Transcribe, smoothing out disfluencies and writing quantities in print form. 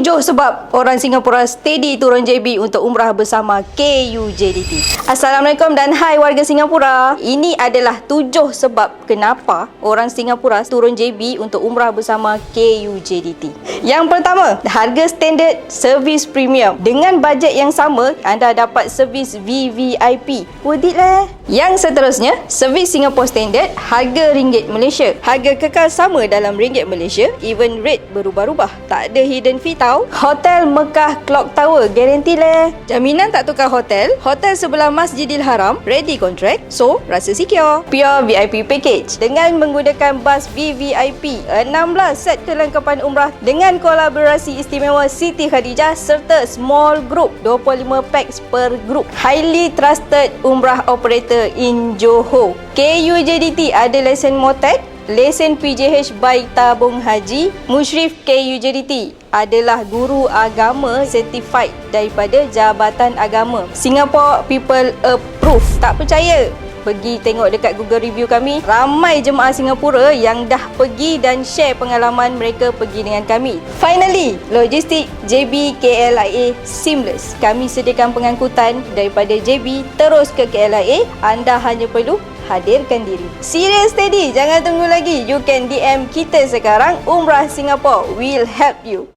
7 sebab orang Singapura steady turun JB untuk umrah bersama KUJDT. Assalamualaikum dan hai warga Singapura. Ini adalah 7 sebab kenapa orang Singapura turun JB untuk umrah bersama KUJDT. Yang pertama, harga standard, servis premium. Dengan bajet yang sama, anda dapat servis VVIP. Worth it lah. Yang seterusnya, servis Singapore Standard, harga ringgit Malaysia. Harga kekal sama dalam ringgit Malaysia, even rate berubah-ubah. Tak ada hidden fee tau. Hotel Mekah Clock Tower, guarantee lah. Jaminan tak tukar hotel. Hotel sebelah Masjidil Haram, ready contract, so rasa secure. Pure VIP package dengan menggunakan bas VVIP. 16 set kelengkapan umrah dengan kolaborasi istimewa Siti Khadijah serta small group 25 packs per group. Highly trusted umrah operator in Johor. KUJDT ada lesen Motek, lesen PJH by Tabung Haji. Musyrif KUJDT adalah guru agama certified daripada Jabatan Agama. Singapore People Approve. Tak percaya? Pergi tengok dekat Google review kami. Ramai jemaah Singapura yang dah pergi dan share pengalaman mereka pergi dengan kami. Finally, logistik JB KLIA seamless. Kami sediakan pengangkutan daripada JB terus ke KLIA. Anda hanya perlu hadirkan diri. Serius steady, jangan tunggu lagi. You can DM kita sekarang. Umrah Singapore will help you.